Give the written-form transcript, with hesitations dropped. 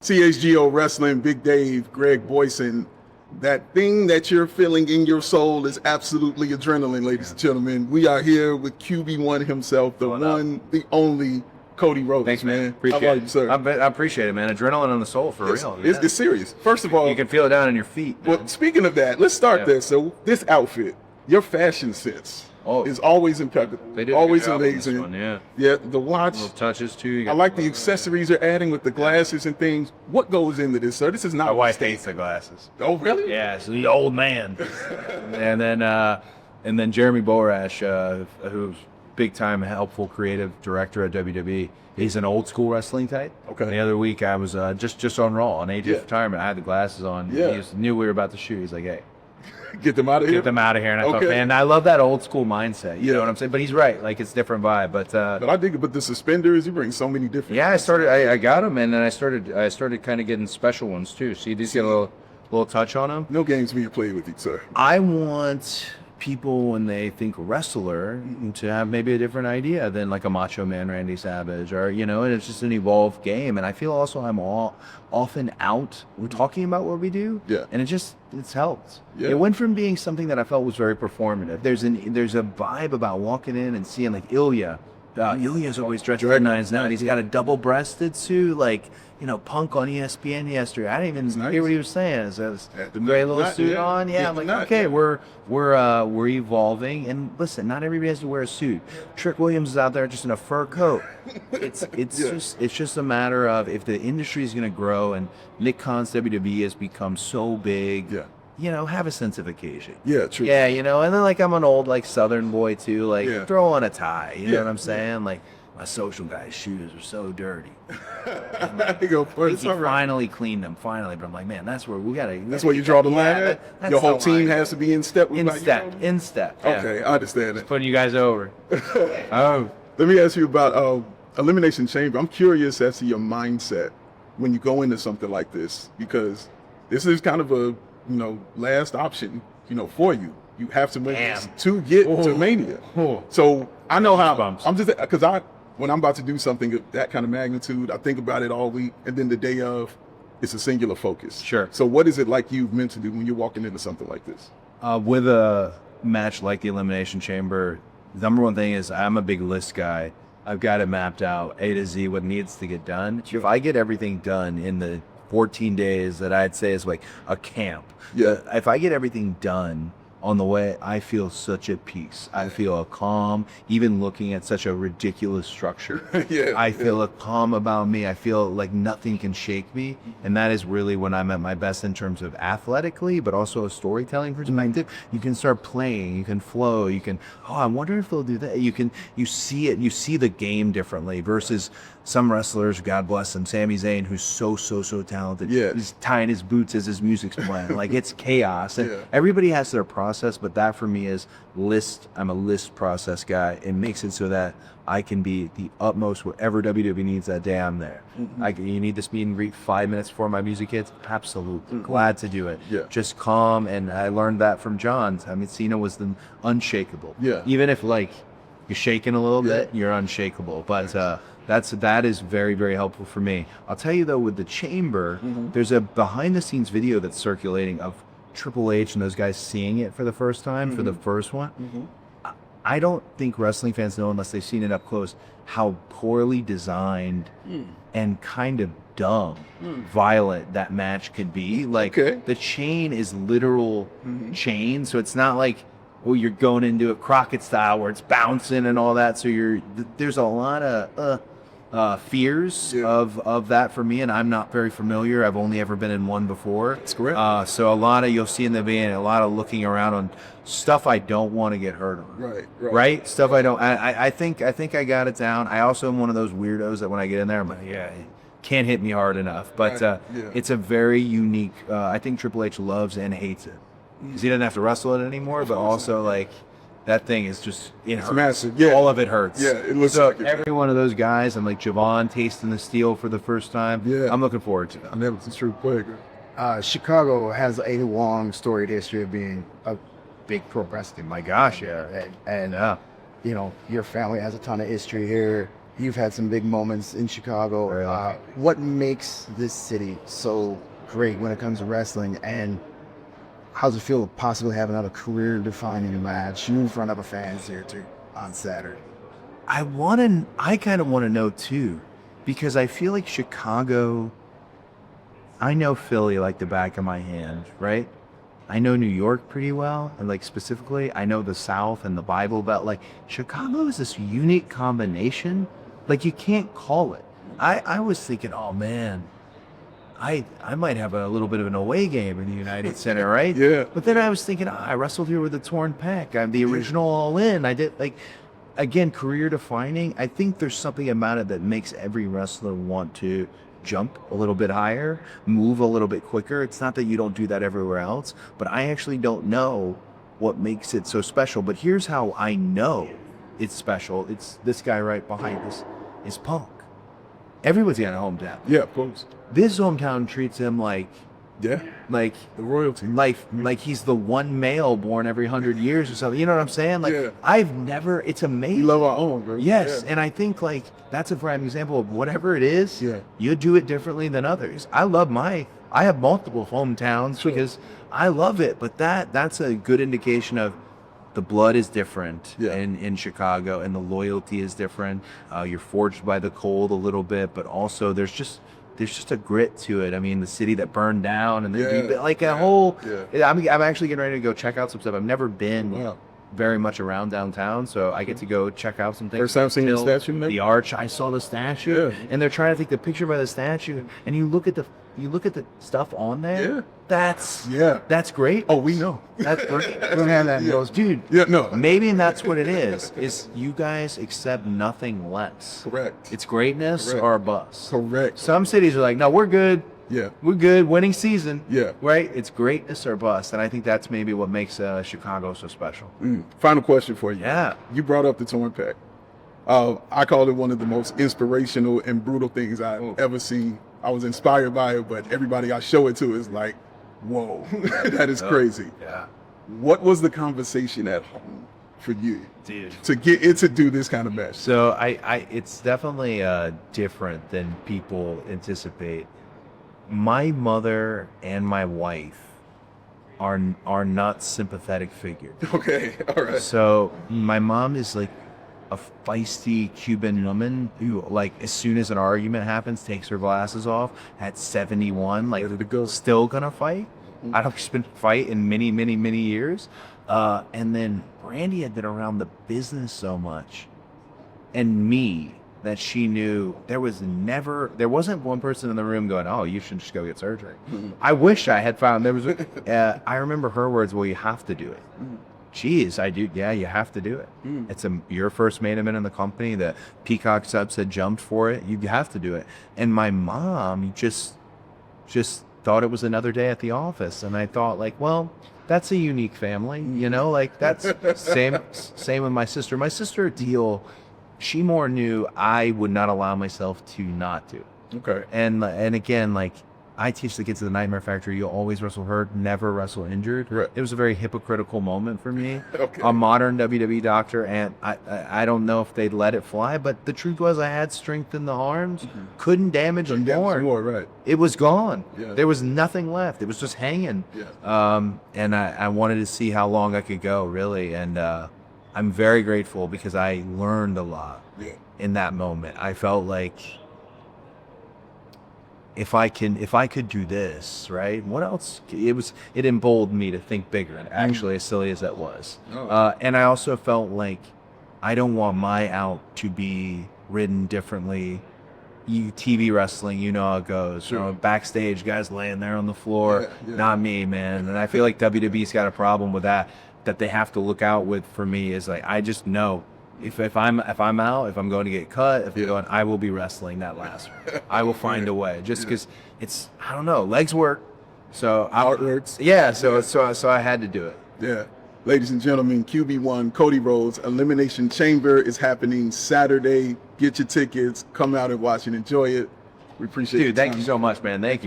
CHGO Wrestling, Big Dave, Greg Boysen. That thing that you're feeling in your soul is absolutely adrenaline, ladies and gentlemen. We are here with QB1 himself, the one, the only Cody Rhodes. Thanks, man. How about you, sir? I appreciate it, man. Adrenaline on the soul, for real. It's serious. First of all, you can feel it down in your feet. Well, speaking of that, let's start there. So this outfit, your fashion sense is always impeccable. They did always a good job amazing. on this one, yeah, the watch. Little touches too. I like the accessories you're adding with the glasses and things. What goes into this, sir? This is not. My wife hates the glasses. Oh, really? Yeah, so the old man. and then Jeremy Borash, who's big time helpful creative director at WWE. He's an old school wrestling type. Okay. The other week I was just on Raw on AJ's retirement. I had the glasses on. Yeah. He knew we were about to shoot. He's like, hey. Get them out of here. Get them out of here, and I thought, man, I love that old school mindset. You know what I'm saying? But he's right, like it's different vibe. But I dig it. But the suspenders, you bring so many different. Yeah, I got them, and then I started kind of getting special ones too. See, these get a little touch on them. No games being played with you, sir. I want people, when they think wrestler, to have maybe a different idea than like a Macho Man Randy Savage, or and it's just an evolved game. And I feel also I'm often out. We're talking about what we do, and it's helped. Yeah. It went from being something that I felt was very performative. There's a vibe about walking in and seeing like Ilya. Ilya's always dressed very nice now, and he's got a double-breasted suit, like Punk on ESPN yesterday. I didn't even hear what he was saying. So the gray little suit on. Yeah, I'm like, okay, we're evolving. And listen, not everybody has to wear a suit. Trick Williams is out there just in a fur coat. It's just a matter of, if the industry is going to grow, and Nick Khan's WWE has become so big. Yeah. Have a sense of occasion. Yeah, true. Yeah, and then like I'm an old like Southern boy too. Like throw on a tie. You know what I'm saying? Like my social guy's shoes are so dirty. He finally cleaned them. Finally, but I'm like, man, that's where we gotta. That's where you draw the line. Your whole team has to be in step. In step. Yeah. Okay, I understand it. Just putting you guys over. Let me ask you about Elimination Chamber. I'm curious as to your mindset when you go into something like this, because this is kind of a last option, for you. You have to make this to get to Mania. So I know how I'm just, because when I'm about to do something of that kind of magnitude, I think about it all week, and then the day of, it's a singular focus. Sure. So what is it like you mentally when you're walking into something like this? With a match like the Elimination Chamber, the number one thing is I'm a big list guy. I've got it mapped out, A to Z, what needs to get done. If I get everything done in the 14 days that I'd say is like a camp. Yeah. If I get everything done on the way, I feel such at peace. I feel a calm, even looking at such a ridiculous structure. I feel a calm about me. I feel like nothing can shake me. And that is really when I'm at my best in terms of athletically, but also a storytelling perspective. You can start playing, you can flow, you can, I wonder if they'll do that. You see it, you see the game differently versus some wrestlers, God bless them, Sami Zayn, who's so talented. Yeah. He's tying his boots as his music's playing. Like, it's chaos. And everybody has their process, but that for me is list. I'm a list process guy. It makes it so that I can be the utmost whatever WWE needs that day, I'm there. You need this meet and greet 5 minutes before my music hits? Absolutely. Glad to do it. Yeah. Just calm, and I learned that from John. I mean, Cena was the unshakable. Yeah. Even if, like, you're shaking a little bit, you're unshakable. But that is very, very helpful for me. I'll tell you though, with the Chamber, there's a behind-the-scenes video that's circulating of Triple H and those guys seeing it for the first time for the first one. I don't think wrestling fans know, unless they've seen it up close, how poorly designed and kind of dumb, violent that match could be. Like, the chain is literal chain, so it's not like, you're going into it Crockett style where it's bouncing and all that. So there's a lot of fears of that for me, and I'm not very familiar. I've only ever been in one before. That's correct. So a lot of, you'll see in the van, a lot of looking around on stuff I don't want to get hurt on. Right? Stuff I don't. I think I got it down. I also am one of those weirdos that when I get in there, I'm like, can't hit me hard enough. But it's a very unique. I think Triple H loves and hates it. Because he doesn't have to wrestle it anymore, but also like that thing is just, it hurts. Massive. Yeah. All of it hurts. Yeah, it looks so like it. Every one of those guys, I'm like Javon tasting the steel for the first time. Yeah. I'm looking forward to that. It's true. Chicago has a long storied history of being a big pro wrestling. My gosh, yeah. And your family has a ton of history here. You've had some big moments in Chicago. What makes this city so great when it comes to wrestling, and how's it feel to possibly have another career-defining match in front of a fans here too on Saturday? I kind of want to know too, because I feel like Chicago, I know Philly like the back of my hand, right? I know New York pretty well, and like specifically, I know the South and the Bible Belt. Like Chicago is this unique combination, like you can't call it. I was thinking, oh man, I might have a little bit of an away game in the United Center, right? Yeah. But then I was thinking, I wrestled here with a torn pec. I'm the original All In. I did like, again, career defining. I think there's something about it that makes every wrestler want to jump a little bit higher, move a little bit quicker. It's not that you don't do that everywhere else, but I actually don't know what makes it so special. But here's how I know it's special. It's this guy right behind us is Punk. Everyone's got a hometown. Yeah, of course. This hometown treats him like the royalty. Like he's the one male born every 100 years or something. You know what I'm saying? Like Yeah. I've never. It's amazing. We love our own, bro. Yes, Yeah. and I think like that's a prime example of whatever it is. Yeah. You do it differently than others. I have multiple hometowns because I love it, but that's a good indication of the blood is different in Chicago, and the loyalty is different. You're forged by the cold a little bit, but also there's just a grit to it. I mean, the city that burned down, and whole. Yeah. I'm actually getting ready to go check out some stuff. I've never been Wow. very much around downtown, so I get to go check out some things. First time seeing the statue, maybe? The arch. I saw the statue, and they're trying to take the picture by the statue, and you look at the stuff on there. Yeah. That's great. Oh, we know. That's great. We don't have that in those. Dude. Yeah, no. Maybe that's what it is. Is you guys accept nothing less. Correct. It's greatness Correct. or a bust. Correct. Some cities are like, no, we're good. Yeah. We're good. Winning season. Yeah. Right? It's greatness or bust. And I think that's maybe what makes Chicago so special. Final question for you. Yeah. You brought up the torn pec. I called it one of the most inspirational and brutal things I've ever seen. I was inspired by it, but everybody I show it to is like, whoa, that is crazy. Yeah. What was the conversation at home for you, Dude. to get it to do this kind of match? So it's definitely different than people anticipate. My mother and my wife are not sympathetic figures. Okay, all right. So my mom is like a feisty Cuban woman who, like, as soon as an argument happens, takes her glasses off at 71, like, Ready to go. still gonna fight. I don't spend fight in many, many, many years. And then Brandy had been around the business so much, and me, that she knew there wasn't one person in the room going, oh, you should just go get surgery. I wish I had found I remember her words, well, you have to do it. Geez, I do. Yeah, you have to do it. It's your first main event in the company. The Peacock subs had jumped for it. You have to do it. And my mom just thought it was another day at the office. And I thought, like, well, that's a unique family, you know, like that's same with my sister. My sister deal, she more knew I would not allow myself to not do. Okay. And again, like, I teach the kids at the Nightmare Factory, you'll always wrestle hurt, never wrestle injured. Right. It was a very hypocritical moment for me. Okay. A modern WWE doctor, and I don't know if they'd let it fly, but the truth was I had strength in the arms, couldn't damage more. Right. It was gone. Yeah. There was nothing left. It was just hanging. Yeah. And I wanted to see how long I could go, really. And I'm very grateful because I learned a lot in that moment. I felt like, if I could do this, right? What else? It emboldened me to think bigger. Actually, as silly as that was, and I also felt like I don't want my out to be written differently. TV wrestling, you know how it goes. Sure. You know, backstage, guys laying there on the floor. Yeah. Not me, man. And I feel like WWE's got a problem with that they have to look out with. For me, is like, I just know. If I'm out, if I'm going to get cut, I will be wrestling that last one. I will find a way, just because it's, I don't know, legs work, so Heart works. Yeah, so I had to do it. Yeah. Ladies and gentlemen, QB1 Cody Rhodes Elimination Chamber is happening Saturday. Get your tickets, come out and watch and enjoy it. We appreciate it. Dude, thank you so much, man. Thank you.